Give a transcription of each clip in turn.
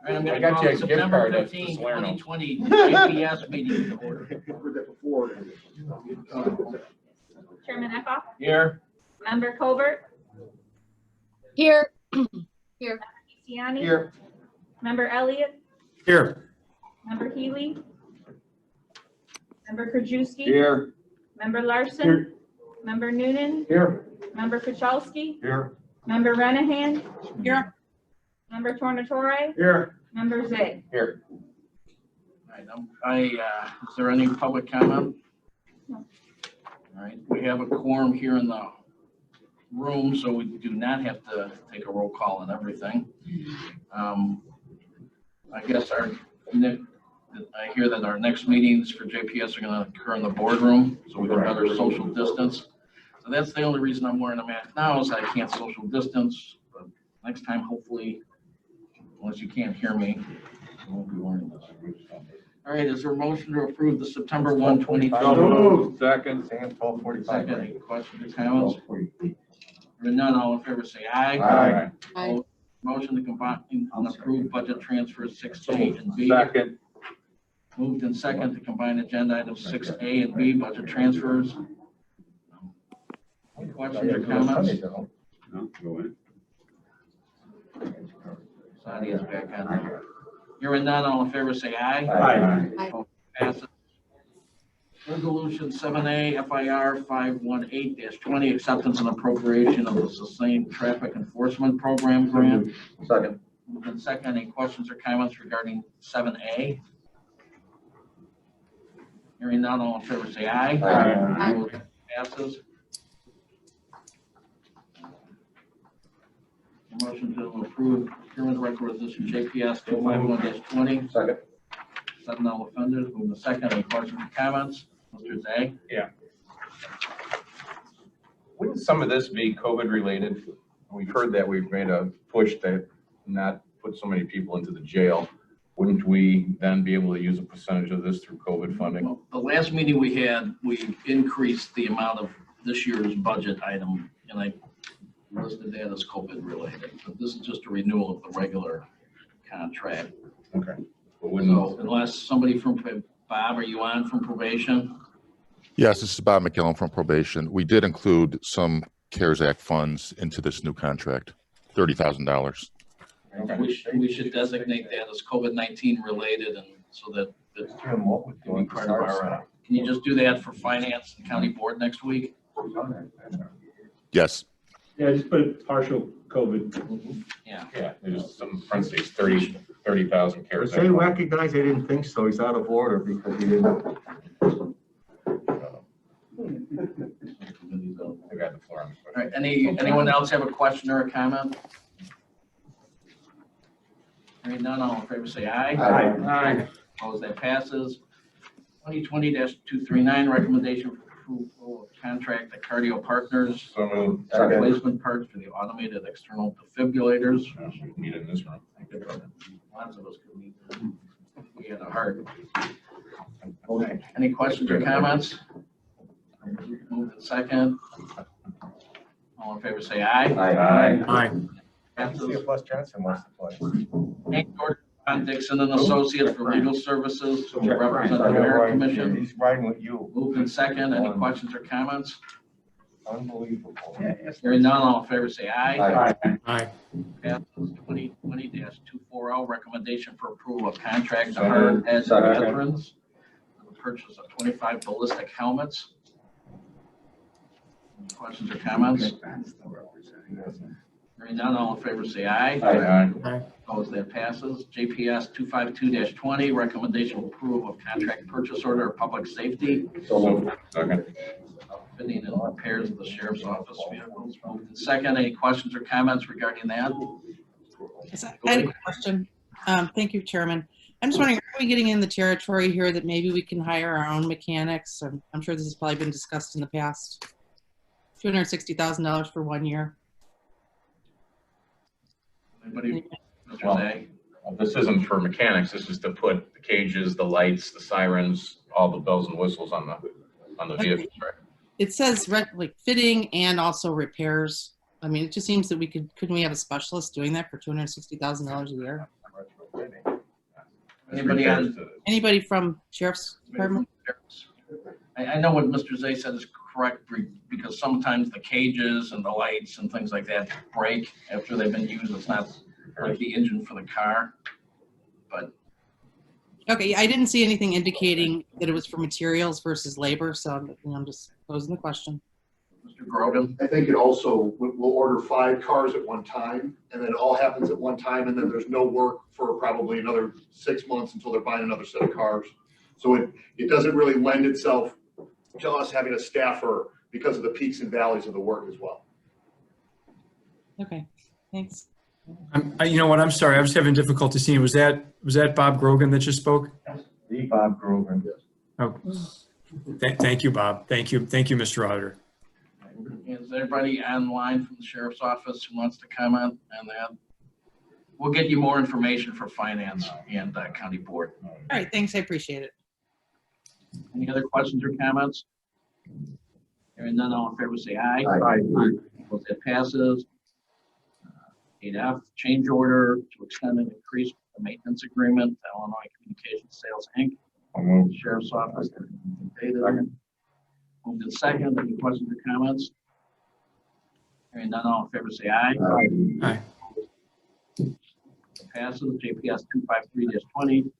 All right, I'm going I to got call you a the gift September card to 15, Salerno. 2020 JPS meeting to order. Chairman Eckhoff, Here. Member Colbert, Here. Here. Tiziani, Here. Member Elliott, Here. Member Healy, Member Krajewski, Here. Member Larson, Here. Member Noonan, Here. Member Kuchalski, Here. Member Renahan, Here. Member Tornatore, Here. Member Zay. Here. All right, is there any public comment? No. All right, we have a quorum here in the room, so we do not have to take a roll call and everything. I guess I hear that our next meetings for JPS are going to occur in the boardroom, so we can better social distance. So that's the only reason I'm wearing a mask now, is I can't social distance. But next time, hopefully, unless you can't hear me, I won't be wearing this. All right, is there a motion to approve the September 1, 2020? Second. Second, any questions or comments? Hearing none, all in favor say aye. Aye. Aye. Motion to combine and approve budget transfers 6A and B. Second. Moved and second to combine agenda items 6A and B, budget transfers. Any questions or comments? No, go in. Sadia's back on there. Hearing none, all in favor say aye. Aye. Passes. Resolution 7A FIR 518-20, acceptance and appropriation of the Sustained Traffic Enforcement Program grant. Second. Moved and second, any questions or comments regarding 7A? Hearing none, all in favor say aye. Aye. Passes. Motion to approve procurement requisition JPS 251-20. Second. Seven offenders. Move the second. Any questions or comments? Mr. Zay? Yeah. Wouldn't some of this be COVID related? We've heard that we've made a push to not put so many people into the jail. Wouldn't we then be able to use a percentage of this through COVID funding? Well, the last meeting we had, we increased the amount of this year's budget item, and I listed that as COVID related. But this is just a renewal of the regular contract. Okay. But So unless somebody from, Bob, are you on from probation? Yes, this is Bob McKillum from probation. We did include some CARES Act funds into this new contract, $30,000. We should designate that as COVID-19 related, and so that it can be part of our, can you just do that for finance and county board next week? Yes. Yeah, just put partial COVID. Yeah. Yeah, there's some parentheses, 30,000 CARES Act. They recognize they didn't think so. He's out of order because he didn't. I got the floor on this. All right, anyone else have a question or a comment? Hearing none, all in favor say aye. Aye. Opposed, that passes. 2020-239, recommendation for approval of contract at Cardio Partners. So moved. Replacement parts for the automated external defibrillators. We can meet in this room. Lots of us could meet there. We had a heart. Okay, any questions or comments? Move to second. All in favor say aye. Aye. Passes. Plus Johnson wants to play. Hank Gordon, John Dixon and Associates for legal services to represent the Merit Commission. He's riding with you. Moved in second. Any questions or comments? Unbelievable. Hearing none, all in favor say aye. Aye. Passes. 2020-240, recommendation for approval of contract to hire as veterans for the purchase of 25 ballistic helmets. Any questions or comments? Hearing none, all in favor say aye. Aye. Opposed, that passes. JPS 252-20, recommendation for approval of contract purchase order of public safety. So moved. Second. Fitting and repairs of the sheriff's office vehicles. Moved in second. Any questions or comments regarding that? Yes, I had a question. Thank you, Chairman. I'm just wondering, are we getting in the territory here that maybe we can hire our own mechanics? I'm sure this has probably been discussed in the past. $260,000 for 1 year. Anybody? Mr. Well, Zay? This isn't for mechanics. This is to put the cages, the lights, the sirens, all the bells and whistles on the vehicles, right? It says like fitting and also repairs. I mean, it just seems that couldn't we have a specialist doing that for $260,000 a year? Anybody on? Anybody from Sheriff's Department? I know what Mr. Zay said is correct because sometimes the cages and the lights and things like that break after they've been used. It's not like the engine for the car, but Okay, I didn't see anything indicating that it was for materials versus labor, so I'm just posing the question. Mr. Grogan. I think it also, we'll order 5 cars at one time, and then it all happens at one time, and then there's no work for probably another 6 months until they're buying another set of cars. So it doesn't really lend itself to us having a staffer because of the peaks and valleys of the work as well. Okay, thanks. You know what, I'm sorry, I was having difficulty seeing. Was that Bob Grogan that just spoke? The Bob Grogan. Oh, thank you, Bob. Thank you, Mr. Auditor. Is everybody online from the sheriff's office who wants to comment on that? We'll get you more information for finance and county board. All right, thanks, I appreciate it. Any other questions or comments? Hearing none, all in favor say aye. Aye. Opposed, that passes. 8F, change order to extend and increase the maintenance agreement to Illinois Communications Sales, Inc. I'll move. Sheriff's Office. Moved in second. Any questions or comments? Hearing none, all in favor say aye. Aye. Passes. JPS 253-20.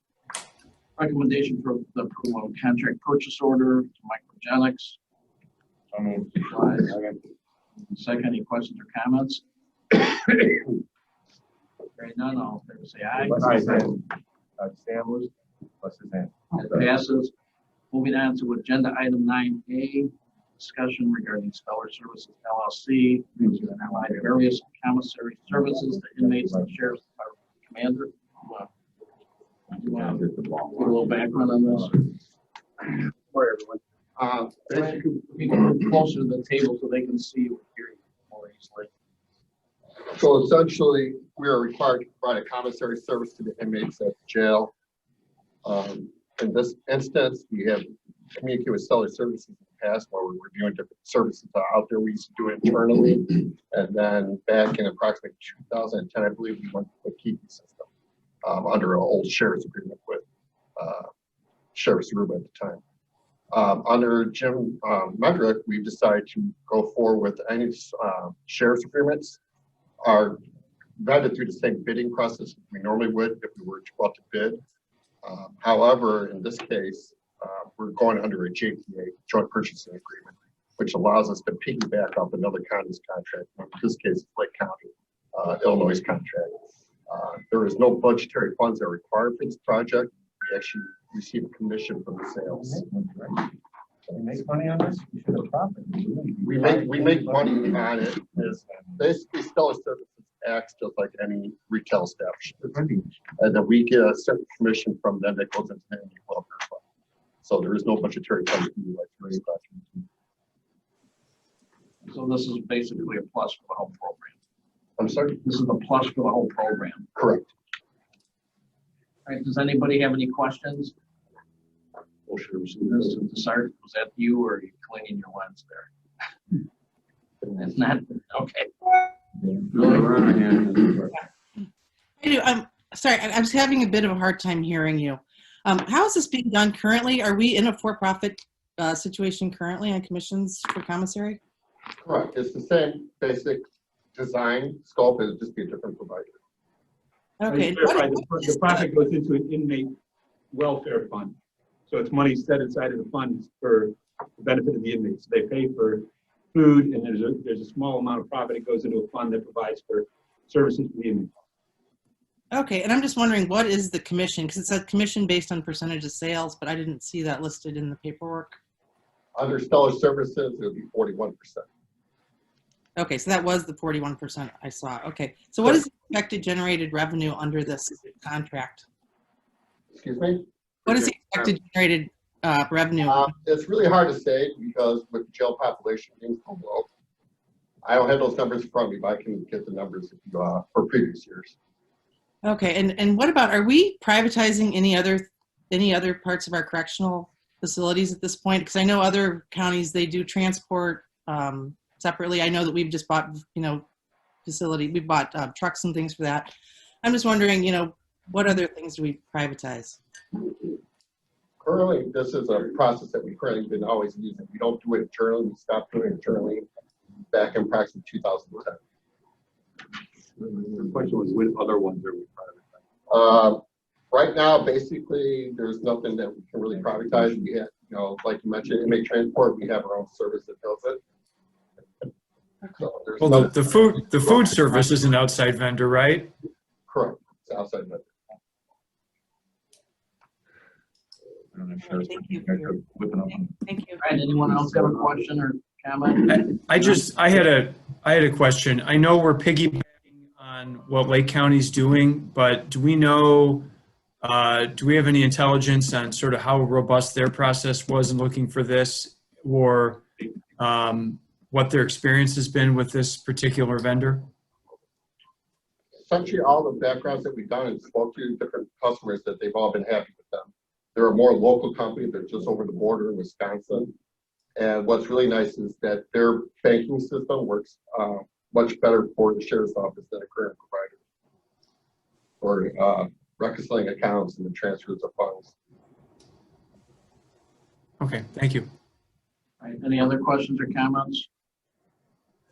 Recommendation for the approval of contract purchase order to Microgenics. I'll move. Second, any questions or comments? Hearing none, all in favor say aye. Sam was, what's his name? It passes. Moving on to agenda item 9A, discussion regarding Stellar Services LLC, to provide various commissary services to inmates and sheriff's department. Commander, you want to give a little background on this? For everyone. You can move closer to the table so they can see you and hear you more easily. So essentially, we are required to provide a commissary service to the inmates at the jail. In this instance, we have communicated with Stellar Services in the past while we're reviewing different services out there. We used to do it internally. And then back in approximately 2010, I believe we went to the Keepy system under an old sheriff's agreement with Sheriff's Rube at the time. Under Jim Medrick, we've decided to go forward with any sheriff's agreements are vetted through the same bidding process we normally would if we were to go out to bid. However, in this case, we're going under a JPA, joint purchasing agreement, which allows us to piggyback off another county's contract. In this case, it's Lake County, Illinois' contract. There is no budgetary funds that are required for this project. We actually receive a commission from the sales. We make money on this? We should have profit. We make money on it. It's basically Stellar Services acts just like any retail establishment. And then we get a certain commission from them that goes into the welfare fund. So there is no budgetary funds to utilize for any project. So this is basically a plus for the whole program. I'm sorry? This is a plus for the whole program. Correct. All right, does anybody have any questions? Sergeant, was that you or are you cleaning your lens there? It's not, okay. I do. I'm sorry, I was having a bit of a hard time hearing you. How is this being done currently? Are we in a for-profit situation currently on commissions for commissary? Correct. It's the same basic design scope. It'll just be a different provider. Okay. The profit goes into an inmate welfare fund. So it's money set inside of the funds for the benefit of the inmates. They pay for food, and there's a small amount of profit that goes into a fund that provides for services for the inmates. Okay, and I'm just wondering, what is the commission? Because it's a commission based on percentage of sales, but I didn't see that listed in the paperwork. Under Stellar Services, it'll be 41%. Okay, so that was the 41% I saw. Okay, so what is the expected generated revenue under this contract? Excuse me? What is the expected generated revenue? It's really hard to say because with the jail population being so low, I don't have those numbers in front of me, but I can get the numbers if you, for previous years. Okay, and what about, are we privatizing any other parts of our correctional facilities at this point? Because I know other counties, they do transport separately. I know that we've just bought, facility, we bought trucks and things for that. I'm just wondering, What other things do we privatize? Currently, this is a process that we currently been always using. We don't do it internally. We stopped doing it internally back in approximately 2010. The question was, what other ones are we privatizing? Right now, basically, there's nothing that we can really privatize. We have, like you mentioned, inmate transport, we have our own service that does it. So there's Well, nothing- the food service is an outside vendor, right? Correct. It's outside vendor. I don't know if there's- Thank you for your- Whipping up. Thank you. All right, anyone else have a question or comment? I had a question. I know we're piggybacking on what Lake County's doing, but do we know, do we have any intelligence on sort of how robust their process was in looking for this, or what their experience has been with this particular vendor? Essentially, all the backgrounds that we've done and spoke to different customers that they've all been happy with them. They're a more local company. They're just over the border in Wisconsin. And what's really nice is that their banking system works much better for the sheriff's office than a current provider for reconciling accounts and the transfers of funds. Okay, thank you. All right, any other questions or comments?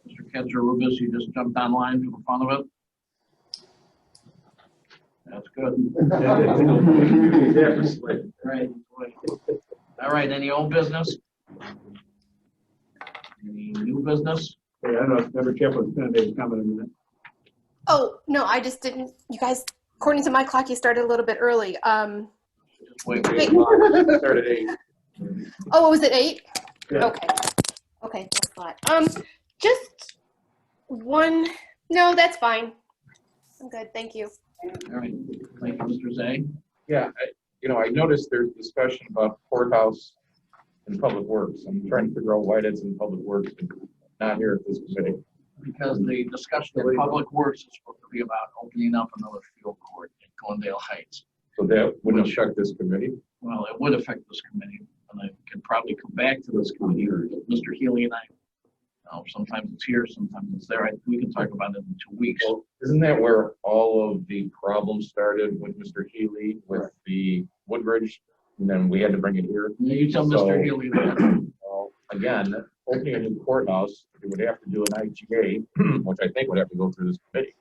Mr. Ketzer-Rubis, you just jumped online for the fun of it? That's good. Right. All right, any old business? Any new business? Hey, I don't know, if Member Chaplain's going to make a comment in a minute. Oh, no, I just didn't, you guys, according to my clock, you started a little bit early. Just wait. Wait. Start at 8. Oh, was it 8? Yeah. Okay. Okay, that's fine. Just one, no, that's fine. I'm good, thank you. All right, thank you, Mr. Zay. Yeah, I noticed there's discussion about courthouse and public works. I'm trying to figure out why that's in public works and not here at this committee. Because the discussion in Public Works is supposed to be about opening up another field court in Glendale Heights. So that wouldn't affect this committee? Well, it would affect this committee, and I could probably come back to this committee, or Mr. Healy and I. Sometimes it's here, sometimes it's there. We can talk about it in 2 weeks. Well, isn't that where all of the problems started with Mr. Healy, with the Woodbridge? And then we had to bring it here? You tell So- Mr. Healy that. Well, again, opening a new courthouse, we would have to do an IGA, which I think would have to go through this committee.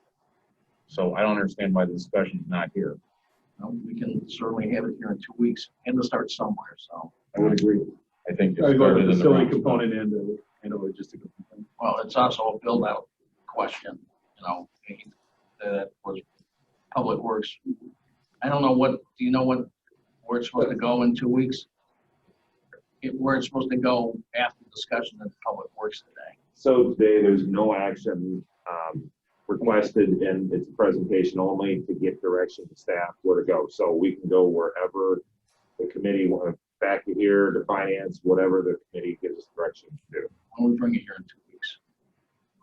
So I don't understand why the discussion's not here. We can certainly have it here in 2 weeks, and to start somewhere, so. I would agree. I think it Gotta go to started the in the facility wrong. component and logistical component. Well, it's also a build-out question, that was Public Works. I don't know do you know where it's supposed to go in 2 weeks? Where it's supposed to go after discussion at Public Works today? So today, there's no action requested, and it's a presentation only to get direction to staff where to go. So we can go wherever the committee wants, back to here, to finance, whatever the committee gives us direction to do. When we bring it here in 2 weeks,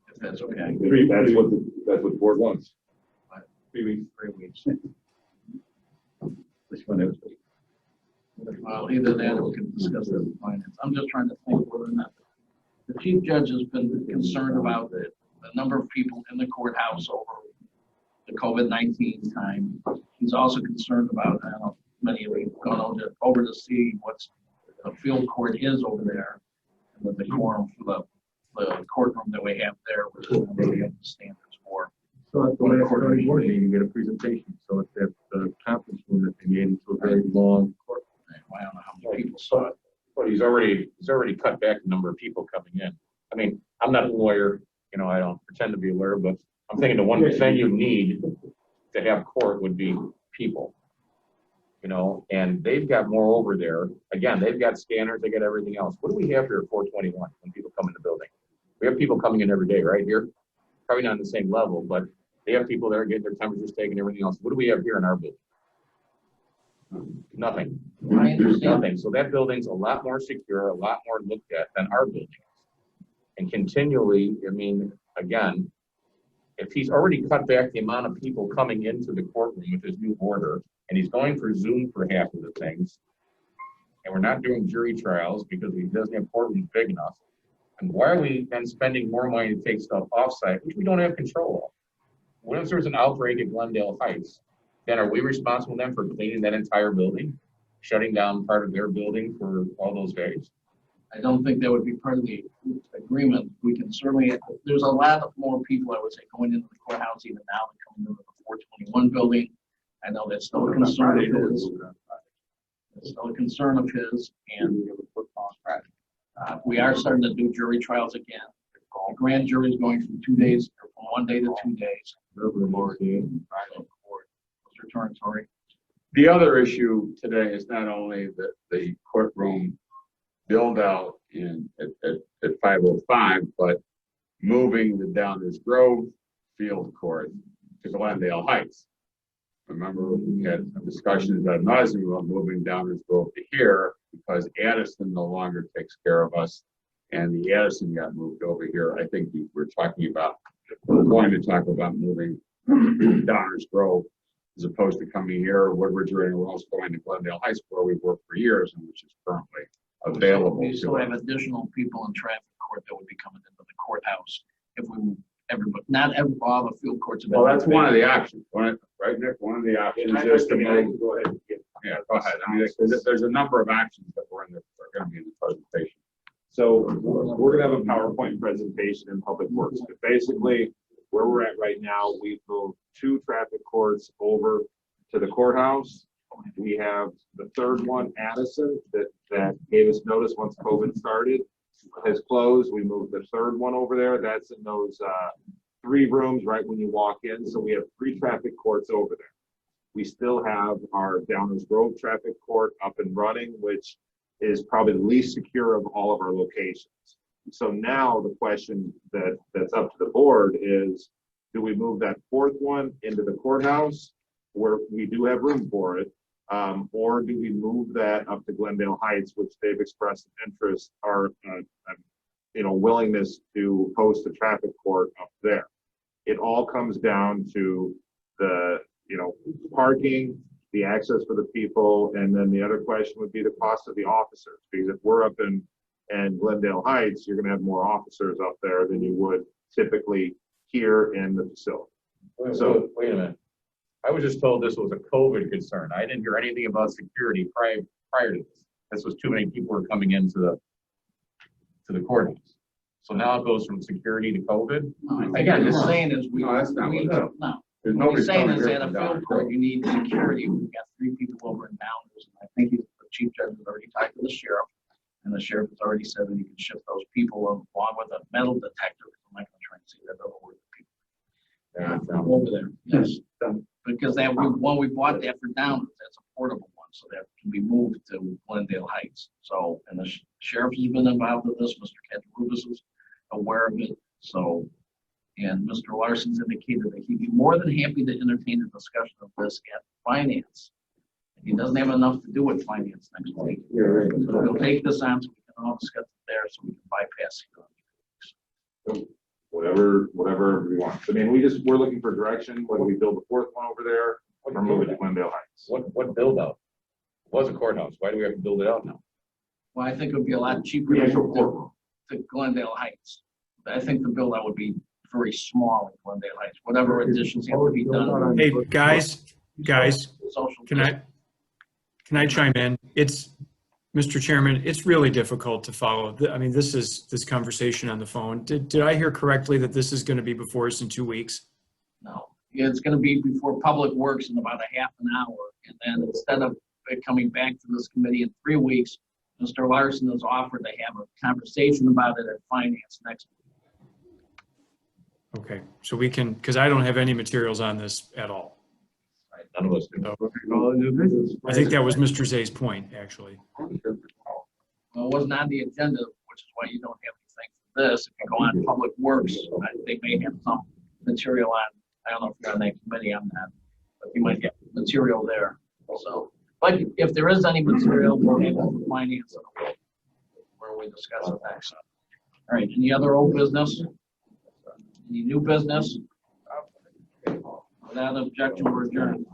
if that's okay. That's what the board wants. 3 weeks. 3 weeks. Which one is it? Well, either that or we can discuss it in finance. I'm just trying to think whether or not the chief judge has been concerned about the number of people in the courthouse over the COVID-19 time. He's also concerned about, I don't know, many of you gone over to see what's the field court is over there, and that the quorum for the courtroom that we have there, which is really up to standards for. So at the last county board meeting, you get a presentation. So it's at the conference room that they made into a very long court. I don't know how many people saw it. But he's already cut back the number of people coming in. I mean, I'm not a lawyer, I don't pretend to be a lawyer, but I'm thinking the one thing you need to have court would be people. And they've got more over there. Again, they've got scanners, they got everything else. What do we have here at 421 when people come in the building? We have people coming in every day, right here? Probably not on the same level, but they have people there getting their temperatures taken, everything else. What do we have here in our building? Nothing. I understand. Nothing. So that building's a lot more secure, a lot more looked at than our building is. And continually, again, if he's already cut back the amount of people coming into the courtroom with his new order, and he's going for Zoom for half of the things, and we're not doing jury trials because he doesn't have courtrooms big enough, and why are we then spending more money to take stuff offsite, which we don't have control of? What if there's an outbreak at Glendale Heights then are we responsible then for cleaning that entire building? Shutting down part of their building for all those days? I don't think that would be part of the agreement. We can certainly, there's a lot more people, I would say, going into the courthouse even now than coming into the 421 building. I know that's still a concern of his. It's still a concern of his, and we are starting to do jury trials again. The grand jury is going from 2 days, or from 1 day to 2 days. Mr. Torrentore. The other issue today is not only the courtroom build out at 505, but moving the Downers Grove field court to Glendale Heights. Remember, we had discussions ad nauseam about moving Downers Grove to here because Addison no longer takes care of us, and the Addison got moved over here. I think we're talking about, we're going to talk about moving Downers Grove as opposed to coming here, or Woodbridge or anywhere else, going to Glendale Heights where we've worked for years and which is currently available. We still to have us. additional people in traffic court that would be coming into the courthouse if we move everybody, not every, all the field courts. Well, that's one of the options, right, Nick? One of the options is to move. Go ahead. Yeah, go ahead. I mean, there's a number of actions that are going to be in the presentation. So we're gonna have a PowerPoint presentation in Public Works, but basically where we're at right now, we've moved 2 traffic courts over to the courthouse. We have the third one, Addison, that gave us notice once COVID started, has closed. We moved the third one over there. That's in those 3 rooms right when you walk in. So we have 3 traffic courts over there. We still have our Downers Grove traffic court up and running, which is probably the least secure of all of our locations. So now the question that's up to the board is, do we move that 4th one into the courthouse where we do have room for it? Or do we move that up to Glendale Heights, which they've expressed interest or willingness to host a traffic court up there? It all comes down to the parking, the access for the people, and then the other question would be the cost of the officers. Because if we're up in Glendale Heights, you're going to have more officers up there than you would typically here in the facility. So wait a minute. I was just told this was a COVID concern. I didn't hear anything about security prior to this. This was too many people were coming into the courthouse. So now it goes from security to COVID. Again, just saying is we. No, that's not what it is. No. There's What nobody he's saying coming is here at a from field Downers court, Grove. you need security. We've got 3 people over in Downers, and I think the chief judge has already talked to the sheriff, and the sheriff has already said that he can shift those people along with a metal detector. I'm not gonna try and say that other word. Over there, yes. Because when we bought that for Downers, that's a portable one, so that can be moved to Glendale Heights. So, and the sheriff has been involved with this, Mr. Katarubis is aware of it, so. And Mr. Larson's indicated that he'd be more than happy to entertain a discussion of this at finance. And he doesn't have enough to do with finance next week. So we'll take this on so we can all discuss it there so we can bypass it. Whatever we want. I mean, we're looking for direction, whether we build the 4th one over there or move it to Glendale Heights. What build out? It was a courthouse. Why do we have to build it out now? Well, I think it would be a lot cheaper The to actual move courtroom. to Glendale Heights. I think the build out would be very small in Glendale Heights, whatever additions have to be done. Hey, guys, Social can I chime in? Mr. Chairman, it's really difficult to follow. I mean, this conversation on the phone. Did I hear correctly that this is going to be before us in 2 weeks? No, it's gonna be before Public Works in about a half an hour. And then instead of it coming back to this committee in 3 weeks, Mr. Larson has offered to have a conversation about it at finance next week. Okay, so we can, because I don't have any materials on this at all. None of us do. I think that was Mr. Zay's point, actually. Well, it wasn't on the agenda, which is why you don't have anything for this. If you go on Public Works, they may have some material on, I don't know if you're on that committee, I'm not, but you might have material there. So, but if there is any material, we'll have it for finance where we discuss it next. All right, any other old business? Any new business? Without objection, we're adjourned.